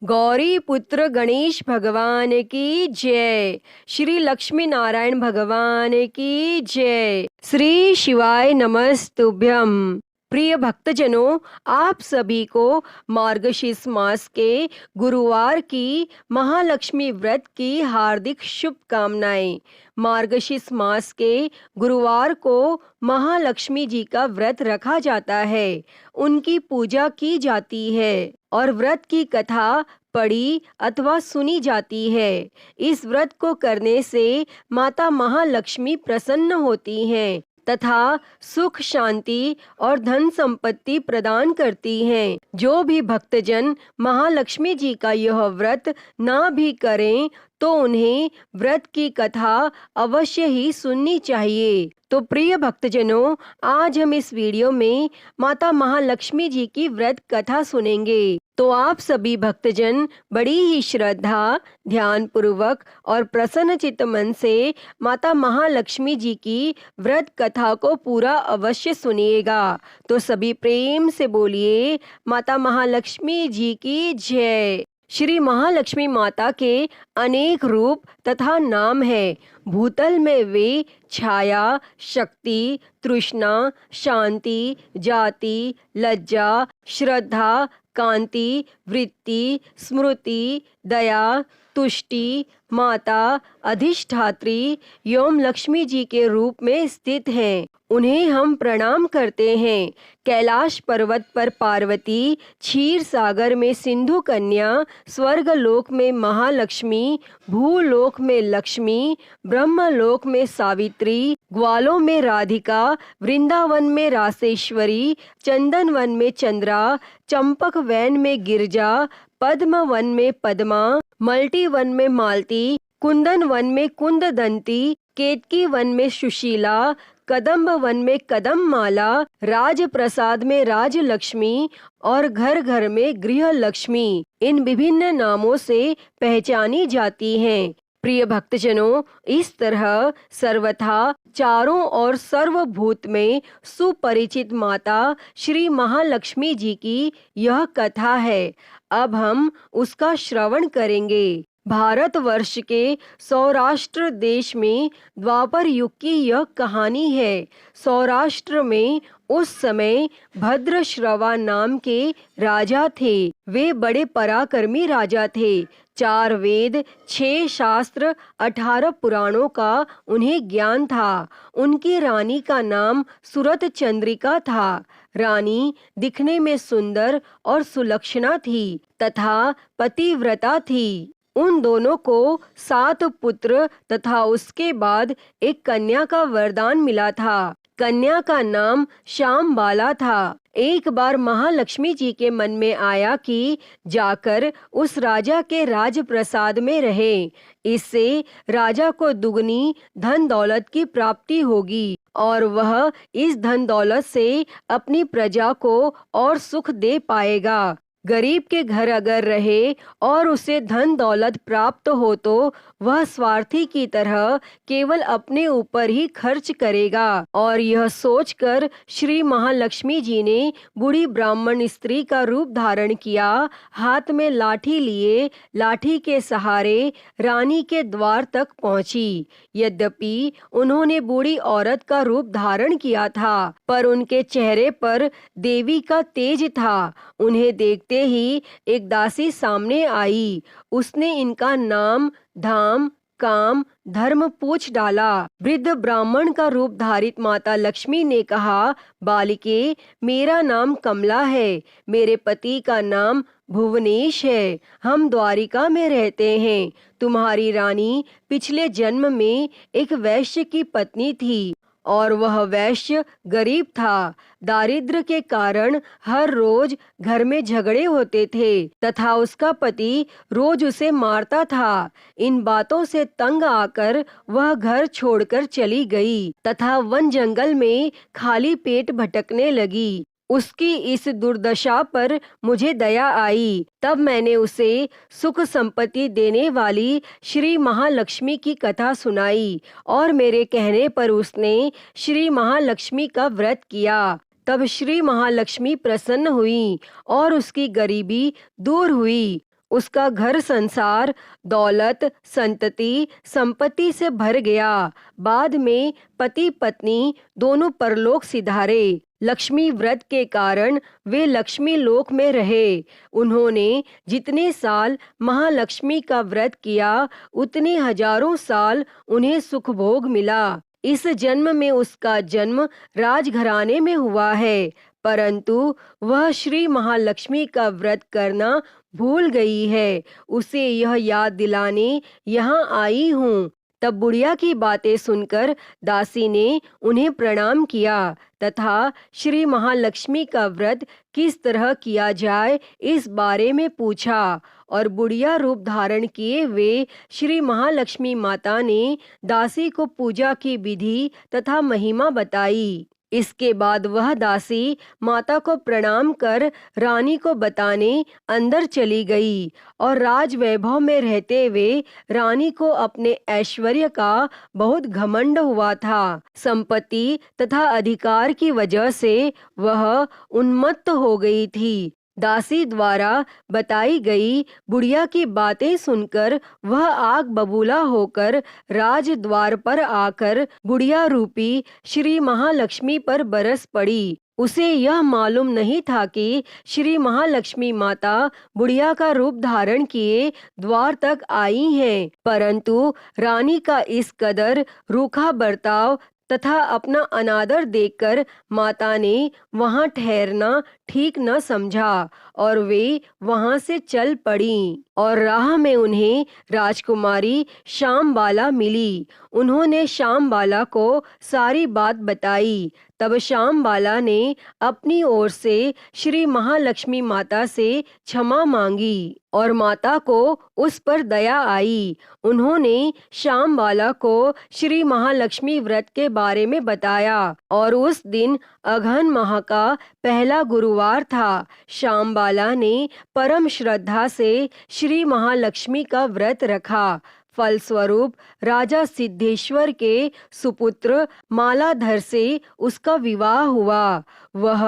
गौरी पुत्र गणेश भगवान की जय। श्री लक्ष्मी नारायण भगवान की जय। श्री शिवाय नमस्तुभ्यम। प्रिय भक्तजनों, आप सभी को मार्गशीर्ष मास के गुरुवार की महालक्ष्मी व्रत की हार्दिक शुभकामनाएं। मार्गशीर्ष मास के गुरुवार को महालक्ष्मी जी का व्रत रखा जाता है, उनकी पूजा की जाती है और व्रत की कथा पढ़ी अथवा सुनी जाती है। इस व्रत को करने से माता महालक्ष्मी प्रसन्न होती हैं तथा सुख शांति और धन संपत्ति प्रदान करती हैं। जो भी भक्तजन महालक्ष्मी जी का यह व्रत ना भी करें तो उन्हें व्रत की कथा अवश्य ही सुननी चाहिए। तो प्रिय भक्तजनों, आज हम इस वीडियो में माता महालक्ष्मी जी की व्रत कथा सुनेंगे। तो आप सभी भक्तजन बड़ी ही श्रद्धा, ध्यान पूर्वक और प्रसन्न चित्त मन से माता महालक्ष्मी जी की व्रत कथा को पूरा अवश्य सुनिएगा। तो सभी प्रेम से बोलिए, माता महालक्ष्मी जी की जय। श्री महालक्ष्मी माता के अनेक रूप तथा नाम है। भूतल में वे छाया, शक्ति, तृष्णा, शांति, जाति, लज्जा, श्रद्धा, कांति, वृत्ति, स्मृति, दया, तुष्टि, माता, अधिष्ठात्री एवं लक्ष्मी जी के रूप में स्थित हैं। उन्हें हम प्रणाम करते हैं। कैलाश पर्वत पर पार्वती, क्षीर सागर में सिंधु कन्या, स्वर्ग लोक में महालक्ष्मी, भूलोक में लक्ष्मी, ब्रह्मलोक में सावित्री, ग्वालों में राधिका, वृंदावन में रासेश्वरी, चंदन वन में चंद्रा, चंपक वैन में गिरजा, पद्म वन में पद्मा, मल्टी वन में मालती, कुंदन वन में कुंददंती, केतकी वन में सुशीला, कदम्ब वन में कदम माला, राज प्रसाद में राजलक्ष्मी और घर घर में गृह लक्ष्मी, इन विभिन्न नामों से पहचानी जाती हैं। प्रिय भक्तजनों, इस तरह सर्वथा चारों और सर्वभूत में सुपरिचित माता श्री महालक्ष्मी जी की यह कथा है। अब हम उसका श्रवण करेंगे। भारतवर्ष के सौराष्ट्र देश में द्वापर युग की यह कहानी है। सौराष्ट्र में उस समय भद्रश्रवा नाम के राजा थे। वे बड़े पराक्रमी राजा थे। 4 वेद, 6 शास्त्र, 18 पुराणों का उन्हें ज्ञान था। उनकी रानी का नाम सुरत चंद्रिका था। रानी दिखने में सुंदर और सुलक्षणा थी तथा पतिव्रता थी। उन दोनों को 7 पुत्र तथा उसके बाद एक कन्या का वरदान मिला था। कन्या का नाम श्यामबाला था। एक बार महालक्ष्मी जी के मन में आया कि जाकर उस राजा के राजप्रसाद में रहे। इससे राजा को दुगनी धन दौलत की प्राप्ति होगी और वह इस धन दौलत से अपनी प्रजा को और सुख दे पाएगा। गरीब के घर अगर रहे और उसे धन दौलत प्राप्त हो तो वह स्वार्थी की तरह केवल अपने ऊपर ही खर्च करेगा। और यह सोचकर श्री महालक्ष्मी जी ने बूढ़ी ब्राह्मण स्त्री का रूप धारण किया। हाथ में लाठी लिए लाठी के सहारे रानी के द्वार तक पहुंची। यद्यपि उन्होंने बूढ़ी औरत का रूप धारण किया था, पर उनके चेहरे पर देवी का तेज था। उन्हें देखते ही एक दासी सामने आई। उसने इनका नाम, धाम, काम, धर्म पूछ डाला। वृद्ध ब्राह्मण का रूप धारित माता लक्ष्मी ने कहा, बालिके, मेरा नाम कमला है। मेरे पति का नाम भुवनेश है। हम द्वारिका में रहते हैं। तुम्हारी रानी पिछले जन्म में एक वैश्य की पत्नी थी और वह वैश्य गरीब था। दारिद्र्य के कारण हर रोज घर में झगड़े होते थे तथा उसका पति रोज उसे मारता था। इन बातों से तंग आकर वह घर छोड़कर चली गई तथा वन जंगल में खाली पेट भटकने लगी। उसकी इस दुर्दशा पर मुझे दया आई। तब मैंने उसे सुख संपत्ति देने वाली श्री महालक्ष्मी की कथा सुनाई और मेरे कहने पर उसने श्री महालक्ष्मी का व्रत किया। तब श्री महालक्ष्मी प्रसन्न हुई और उसकी गरीबी दूर हुई। उसका घर संसार दौलत संतति संपत्ति से भर गया। बाद में पति पत्नी दोनों परलोक सिधारे। लक्ष्मी व्रत के कारण वे लक्ष्मी लोक में रहे। उन्होंने जितने साल महालक्ष्मी का व्रत किया उतने हजारों साल उन्हें सुख भोग मिला। इस जन्म में उसका जन्म राजघराने में हुआ है, परंतु वह श्री महालक्ष्मी का व्रत करना भूल गई है। उसे यह याद दिलाने यहाँ आई हूँ। तब बुढ़िया की बातें सुनकर दासी ने उन्हें प्रणाम किया तथा श्री महालक्ष्मी का व्रत किस तरह किया जाए इस बारे में पूछा और बुढ़िया रूप धारण किए वे श्री महालक्ष्मी माता ने दासी को पूजा की विधि तथा महिमा बताई। इसके बाद वह दासी माता को प्रणाम कर रानी को बताने अंदर चली गई और राज वैभव में रहते हुए रानी को अपने ऐश्वर्य का बहुत घमंड हुआ था। संपत्ति तथा अधिकार की वजह से वह उन्मत्त हो गई थी। दासी द्वारा बताई गई बुढ़िया की बातें सुनकर वह आग बबूला होकर राज द्वार पर आकर बुढ़िया रूपी श्री महालक्ष्मी पर बरस पड़ी। उसे यह मालूम नहीं था कि श्री महालक्ष्मी माता बुढ़िया का रूप धारण किए द्वार तक आई हैं, परंतु रानी का इस कदर रूखा बर्ताव तथा अपना अनादर देखकर माता ने वहां ठहरना ठीक न समझा और वे वहां से चल पड़ी और राह में उन्हें राजकुमारी श्यामबाला मिली। उन्होंने श्यामबाला को सारी बात बताई। तब श्यामबाला ने अपनी ओर से श्री महालक्ष्मी माता से क्षमा मांगी और माता को उस पर दया आई। उन्होंने श्यामबाला को श्री महालक्ष्मी व्रत के बारे में बताया और उस दिन अघन माह का पहला गुरुवार था। श्यामबाला ने परम श्रद्धा से श्री महालक्ष्मी का व्रत रखा। फलस्वरूप राजा सिद्धेश्वर के सुपुत्र मालाधर से उसका विवाह हुआ। वह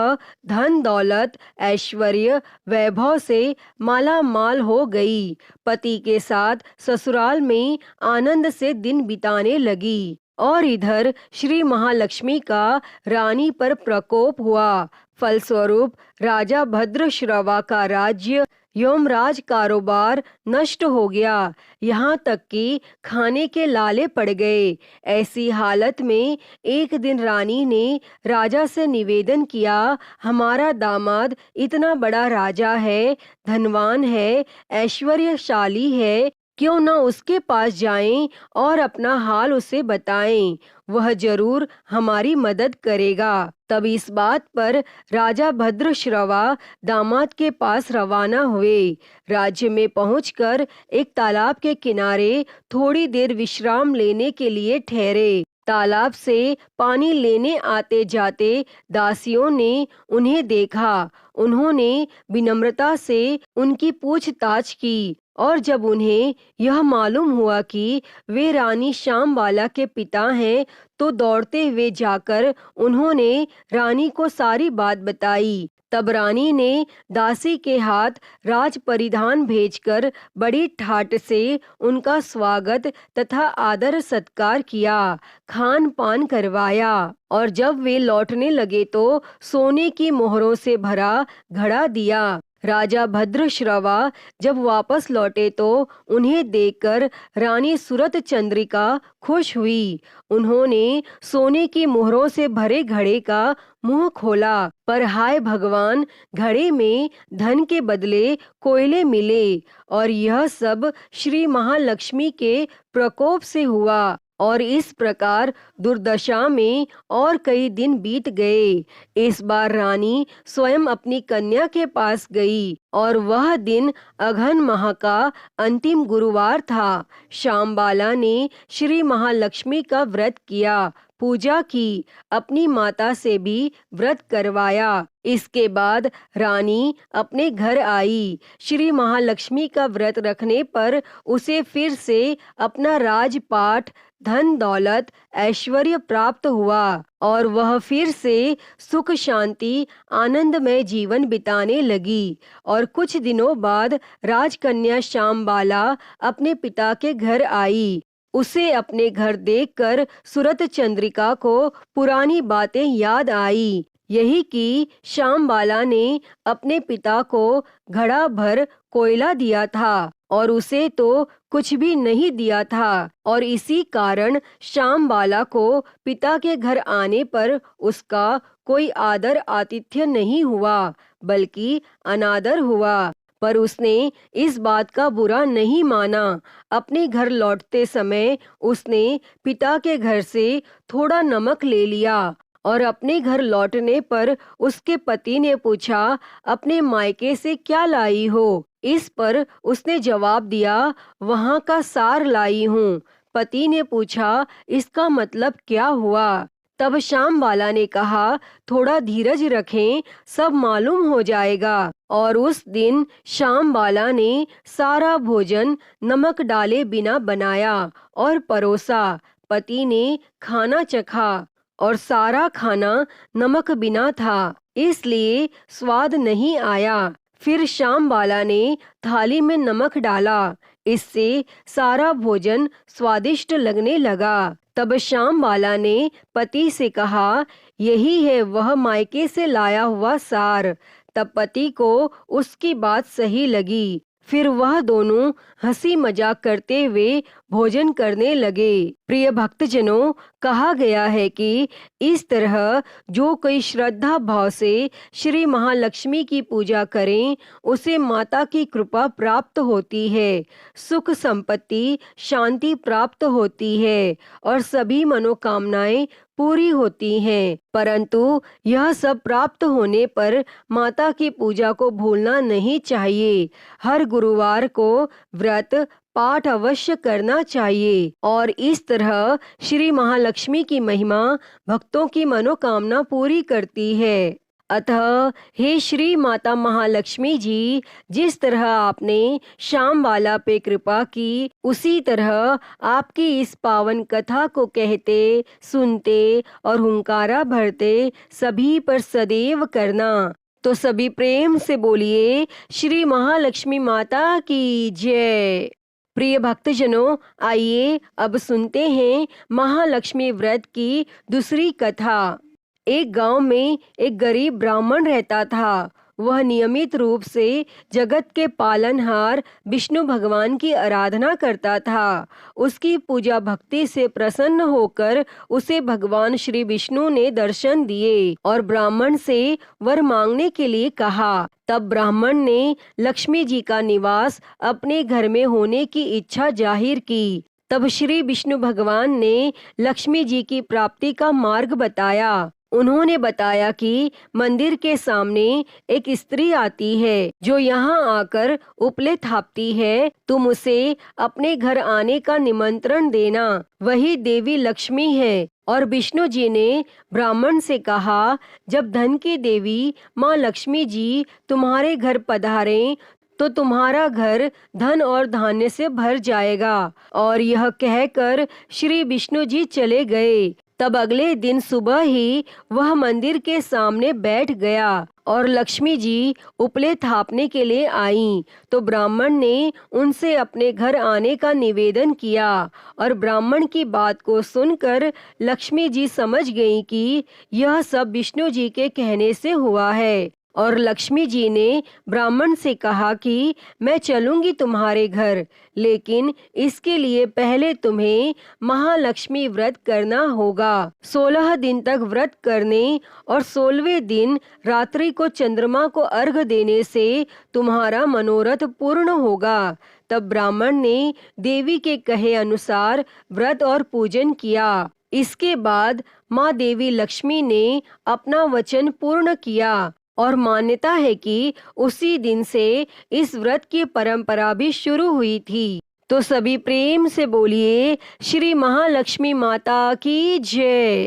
धन दौलत ऐश्वर्य वैभव से माला माल हो गई। पति के साथ ससुराल में आनंद से दिन बिताने लगी और इधर श्री महालक्ष्मी का रानी पर प्रकोप हुआ। फलस्वरूप राजा भद्रश्रवा का राज्य यमराज कारोबार नष्ट हो गया, यहाँ तक कि खाने के लाले पड़ गए। ऐसी हालत में एक दिन रानी ने राजा से निवेदन किया, हमारा दामाद इतना बड़ा राजा है, धनवान है, ऐश्वर्यशाली है, क्यों न उसके पास जाएं और अपना हाल उसे बताएं, वह जरूर हमारी मदद करेगा। तब इस बात पर राजा भद्रश्रवा दामाद के पास रवाना हुए। राज्य में पहुंचकर एक तालाब के किनारे थोड़ी देर विश्राम लेने के लिए ठहरे। तालाब से पानी लेने आते जाते दासियों ने उन्हें देखा। उन्होंने विनम्रता से उनकी पूछताछ की और जब उन्हें यह मालूम हुआ कि वे रानी श्यामबाला के पिता हैं तो दौड़ते हुए जाकर उन्होंने रानी को सारी बात बताई। तब रानी ने दासी के हाथ राज परिधान भेजकर बड़ी ठाट से उनका स्वागत तथा आदर सत्कार किया, खान पान करवाया और जब वे लौटने लगे तो सोने की मोहरों से भरा घड़ा दिया। राजा भद्रश्रवा जब वापस लौटे तो उन्हें देखकर रानी सूरत चंद्रिका खुश हुई। उन्होंने सोने की मोहरों से भरे घड़े का मुंह खोला, पर हाय भगवान, घड़े में धन के बदले कोयले मिले और यह सब श्री महालक्ष्मी के प्रकोप से हुआ। और इस प्रकार दुर्दशा में और कई दिन बीत गए। इस बार रानी स्वयं अपनी कन्या के पास गई और वह दिन अघन माह का अंतिम गुरुवार था। श्यामबाला ने श्री महालक्ष्मी का व्रत किया। पूजा की, अपनी माता से भी व्रत करवाया। इसके बाद रानी अपने घर आई। श्री महालक्ष्मी का व्रत रखने पर उसे फिर से अपना राजपाट, धन दौलत, ऐश्वर्य प्राप्त हुआ और वह फिर से सुख शांति आनंदमय जीवन बिताने लगी। और कुछ दिनों बाद राजकन्या श्यामबाला अपने पिता के घर आई। उसे अपने घर देखकर सूरत चंद्रिका को पुरानी बातें याद आई। यही कि श्यामबाला ने अपने पिता को घड़ा भर कोयला दिया था और उसे तो कुछ भी नहीं दिया था, और इसी कारण श्यामबाला को पिता के घर आने पर उसका कोई आदर आतिथ्य नहीं हुआ, बल्कि अनादर हुआ। पर उसने इस बात का बुरा नहीं माना। अपने घर लौटते समय उसने पिता के घर से थोड़ा नमक ले लिया और अपने घर लौटने पर उसके पति ने पूछा, अपने मायके से क्या लाई हो? इस पर उसने जवाब दिया, वहाँ का सार लाई हूँ। पति ने पूछा, इसका मतलब क्या हुआ? तब श्यामबाला ने कहा, थोड़ा धीरज रखें, सब मालूम हो जाएगा। और उस दिन श्यामबाला ने सारा भोजन नमक डाले बिना बनाया और परोसा। पति ने खाना चखा और सारा खाना नमक बिना था, इसलिए स्वाद नहीं आया। फिर श्यामबाला ने थाली में नमक डाला, इससे सारा भोजन स्वादिष्ट लगने लगा। तब श्यामबाला ने पति से कहा, यही है वह मायके से लाया हुआ सार। तब पति को उसकी बात सही लगी। फिर वह दोनों हंसी मजाक करते हुए भोजन करने लगे। प्रिय भक्तजनों, कहा गया है कि इस तरह जो कोई श्रद्धा भाव से श्री महालक्ष्मी की पूजा करें, उसे माता की कृपा प्राप्त होती है, सुख संपत्ति शांति प्राप्त होती है और सभी मनोकामनाएं पूरी होती हैं। परंतु यह सब प्राप्त होने पर माता की पूजा को भूलना नहीं चाहिए। हर गुरुवार को व्रत पाठ अवश्य करना चाहिए और इस तरह श्री महालक्ष्मी की महिमा भक्तों की मनोकामना पूरी करती है। अतः हे श्री माता महालक्ष्मी जी, जिस तरह आपने श्यामबाला पे कृपा की, उसी तरह आपकी इस पावन कथा को कहते, सुनते और हुंकारा भरते सभी पर सदैव करना। तो सभी प्रेम से बोलिए, श्री महालक्ष्मी माता की जय। प्रिय भक्तजनों, आइए अब सुनते हैं महालक्ष्मी व्रत की दूसरी कथा। एक गांव में एक गरीब ब्राह्मण रहता था। वह नियमित रूप से जगत के पालनहार विष्णु भगवान की आराधना करता था। उसकी पूजा भक्ति से प्रसन्न होकर उसे भगवान श्री विष्णु ने दर्शन दिए और ब्राह्मण से वर मांगने के लिए कहा। तब ब्राह्मण ने लक्ष्मी जी का निवास अपने घर में होने की इच्छा जाहिर की। तब श्री विष्णु भगवान ने लक्ष्मी जी की प्राप्ति का मार्ग बताया। उन्होंने बताया कि मंदिर के सामने एक स्त्री आती है जो यहाँ आकर उपले थापती है। तुम उसे अपने घर आने का निमंत्रण देना, वही देवी लक्ष्मी है। और विष्णु जी ने ब्राह्मण से कहा, जब धन की देवी माँ लक्ष्मी जी तुम्हारे घर पधारें तो तुम्हारा घर धन और धान्य से भर जाएगा। और यह कहकर श्री विष्णु जी चले गए। तब अगले दिन सुबह ही वह मंदिर के सामने बैठ गया और लक्ष्मी जी उपले थापने के लिए आईं। तो ब्राह्मण ने उनसे अपने घर आने का निवेदन किया और ब्राह्मण की बात को सुनकर लक्ष्मी जी समझ गईं कि यह सब विष्णु जी के कहने से हुआ है। और लक्ष्मी जी ने ब्राह्मण से कहा कि मैं चलूंगी तुम्हारे घर, लेकिन इसके लिए पहले तुम्हें महालक्ष्मी व्रत करना होगा। 16 दिन तक व्रत करने और 16वें दिन रात्रि को चंद्रमा को अर्घ देने से तुम्हारा मनोरथ पूर्ण होगा। तब ब्राह्मण ने देवी के कहे अनुसार व्रत और पूजन किया। इसके बाद माँ देवी लक्ष्मी ने अपना वचन पूर्ण किया और मान्यता है कि उसी दिन से इस व्रत की परंपरा भी शुरू हुई थी। तो सभी प्रेम से बोलिए श्री महालक्ष्मी माता की जय।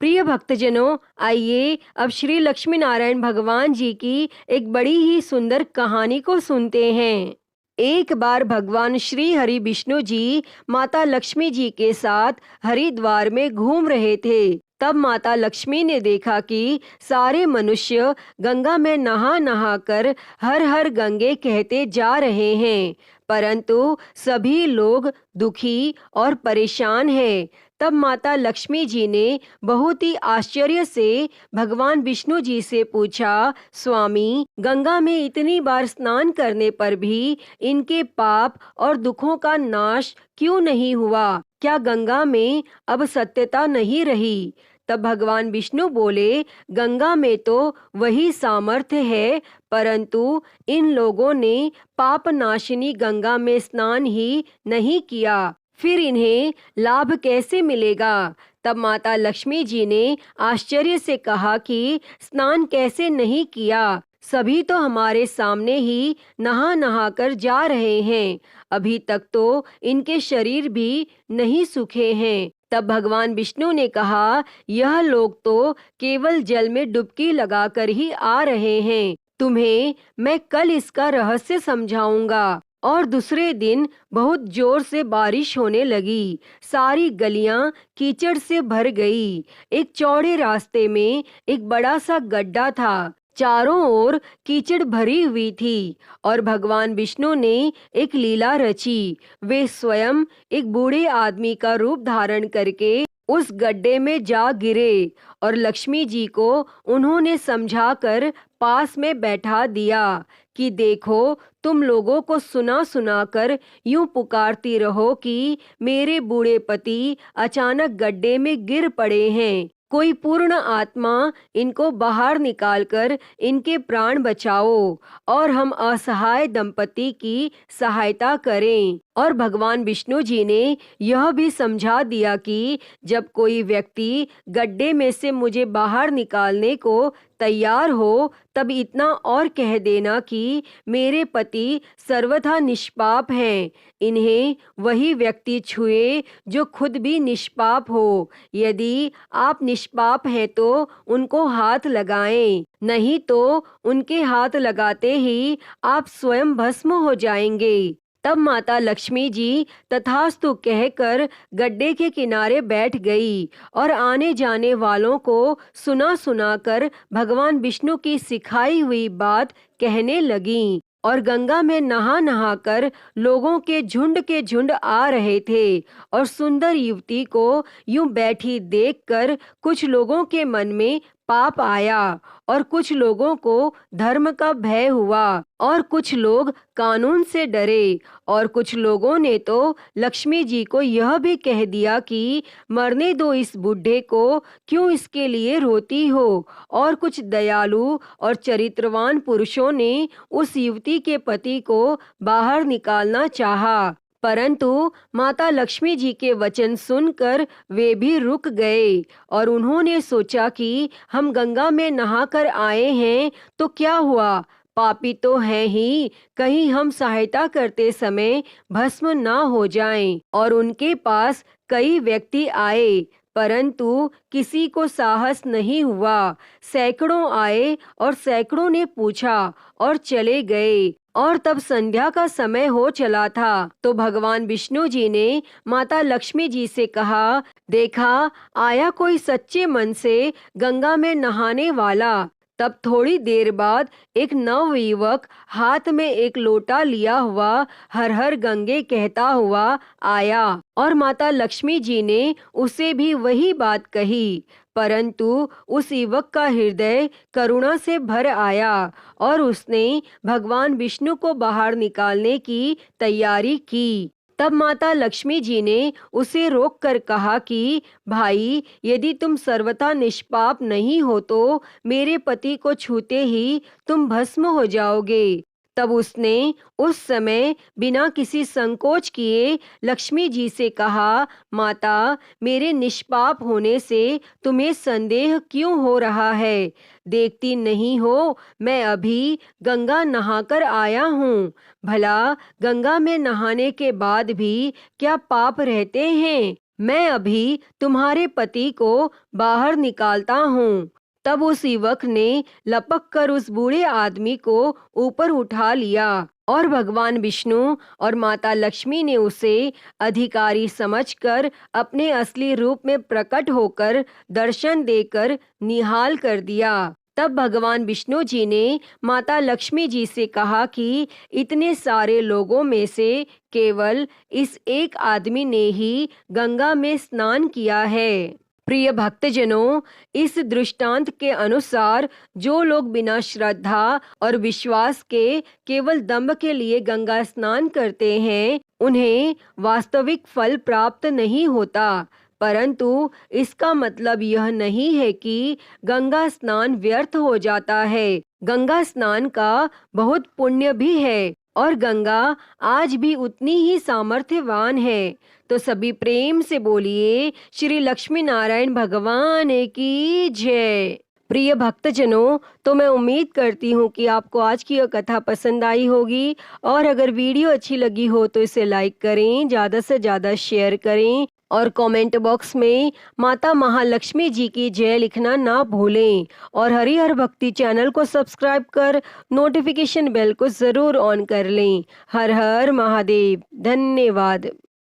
प्रिय भक्तजनों, आइए अब श्री लक्ष्मी नारायण भगवान जी की एक बड़ी ही सुंदर कहानी को सुनते हैं। एक बार भगवान श्री हरि विष्णु जी माता लक्ष्मी जी के साथ हरिद्वार में घूम रहे थे। तब माता लक्ष्मी ने देखा कि सारे मनुष्य गंगा में नहा नहा कर हर हर गंगे कहते जा रहे हैं, परंतु सभी लोग दुखी और परेशान हैं। तब माता लक्ष्मी जी ने बहुत ही आश्चर्य से भगवान विष्णु जी से पूछा, स्वामी, गंगा में इतनी बार स्नान करने पर भी इनके पाप और दुखों का नाश क्यों नहीं हुआ? क्या गंगा में अब सत्यता नहीं रही? तब भगवान विष्णु बोले, गंगा में तो वही सामर्थ्य है, परंतु इन लोगों ने पाप नाशिनी गंगा में स्नान ही नहीं किया, फिर इन्हें लाभ कैसे मिलेगा? तब माता लक्ष्मी जी ने आश्चर्य से कहा कि स्नान कैसे नहीं किया? सभी तो हमारे सामने ही नहा नहा कर जा रहे हैं, अभी तक तो इनके शरीर भी नहीं सूखे हैं। तब भगवान विष्णु ने कहा, यह लोग तो केवल जल में डुबकी लगाकर ही आ रहे हैं, तुम्हें मैं कल इसका रहस्य समझाऊंगा। और दूसरे दिन बहुत जोर से बारिश होने लगी, सारी गलियां कीचड़ से भर गई। एक चौड़े रास्ते में एक बड़ा सा गड्ढा था, चारों ओर कीचड़ भरी हुई थी और भगवान विष्णु ने एक लीला रची। वे स्वयं एक बूढ़े आदमी का रूप धारण करके उस गड्ढे में जा गिरे और लक्ष्मी जी को उन्होंने समझाकर पास में बैठा दिया कि देखो, तुम लोगों को सुना सुना कर यूं पुकारती रहो कि मेरे बूढ़े पति अचानक गड्ढे में गिर पड़े हैं, कोई पूर्ण आत्मा इनको बाहर निकालकर इनके प्राण बचाओ और हम असहाय दंपति की सहायता करें। और भगवान विष्णु जी ने यह भी समझा दिया कि जब कोई व्यक्ति गड्ढे में से मुझे बाहर निकालने को तैयार हो, तब इतना और कह देना कि मेरे पति सर्वथा निष्पाप हैं, इन्हें वही व्यक्ति छुए जो खुद भी निष्पाप हो। यदि आप निष्पाप हैं तो उनको हाथ लगाएं, नहीं तो उनके हाथ लगाते ही आप स्वयं भस्म हो जाएंगे। तब माता लक्ष्मी जी तथास्तु कहकर गड्ढे के किनारे बैठ गई और आने जाने वालों को सुना सुनाकर भगवान विष्णु की सिखाई हुई बात कहने लगी। और गंगा में नहा नहा कर लोगों के झुंड आ रहे थे और सुंदर युवती को यूं बैठी देखकर कुछ लोगों के मन में पाप आया और कुछ लोगों को धर्म का भय हुआ और कुछ लोग कानून से डरे और कुछ लोगों ने तो लक्ष्मी जी को यह भी कह दिया कि मरने दो इस बूढ़े को, क्यों इसके लिए रोती हो। और कुछ दयालु और चरित्रवान पुरुषों ने उस युवती के पति को बाहर निकालना चाहा, परंतु माता लक्ष्मी जी के वचन सुनकर वे भी रुक गए और उन्होंने सोचा कि हम गंगा में नहाकर आए हैं तो क्या हुआ, पापी तो हैं ही, कहीं हम सहायता करते समय भस्म ना हो जाएं। और उनके पास कई व्यक्ति आए, परंतु किसी को साहस नहीं हुआ। सैकड़ों आए और सैकड़ों ने पूछा और चले गए। और तब संध्या का समय हो चला था, तो भगवान विष्णु जी ने माता लक्ष्मी जी से कहा, देखा, आया कोई सच्चे मन से गंगा में नहाने वाला। तब थोड़ी देर बाद एक नवयुवक हाथ में एक लोटा लिया हुआ हर हर गंगे कहता हुआ आया और माता लक्ष्मी जी ने उसे भी वही बात कही, परंतु उस युवक का हृदय करुणा से भर आया और उसने भगवान विष्णु को बाहर निकालने की तैयारी की। तब माता लक्ष्मी जी ने उसे रोककर कहा कि भाई, यदि तुम सर्वथा निष्पाप नहीं हो तो मेरे पति को छूते ही तुम भस्म हो जाओगे। तब उसने उस समय बिना किसी संकोच किए लक्ष्मी जी से कहा, माता, मेरे निष्पाप होने से तुम्हें संदेह क्यों हो रहा है? देखती नहीं हो मैं अभी गंगा नहाकर आया हूँ। भला गंगा में नहाने के बाद भी क्या पाप रहते हैं? मैं अभी तुम्हारे पति को बाहर निकालता हूँ। तब उस युवक ने लपक कर उस बूढ़े आदमी को ऊपर उठा लिया और भगवान विष्णु और माता लक्ष्मी ने उसे अधिकारी समझकर अपने असली रूप में प्रकट होकर दर्शन देकर निहाल कर दिया। तब भगवान विष्णु जी ने माता लक्ष्मी जी से कहा कि इतने सारे लोगों में से केवल इस एक आदमी ने ही गंगा में स्नान किया है। प्रिय भक्तजनों, इस दृष्टांत के अनुसार जो लोग बिना श्रद्धा और विश्वास के केवल दंभ के लिए गंगा स्नान करते हैं, उन्हें वास्तविक फल प्राप्त नहीं होता। परंतु इसका मतलब यह नहीं है कि गंगा स्नान व्यर्थ हो जाता है। गंगा स्नान का बहुत पुण्य भी है और गंगा आज भी उतनी ही सामर्थ्यवान है। तो सभी प्रेम से बोलिए, श्री लक्ष्मी नारायण भगवान की जय। प्रिय भक्तजनों, तो मैं उम्मीद करती हूँ कि आपको आज की यह कथा पसंद आई होगी और अगर वीडियो अच्छी लगी हो तो इसे लाइक करें, ज़्यादा से ज़्यादा शेयर करें और कमेंट बॉक्स में माता महालक्ष्मी जी की जय लिखना ना भूलें और हरिहर भक्ति चैनल को सब्सक्राइब कर नोटिफिकेशन बेल को ज़रूर ऑन कर लें। हर हर महादेव। धन्यवाद।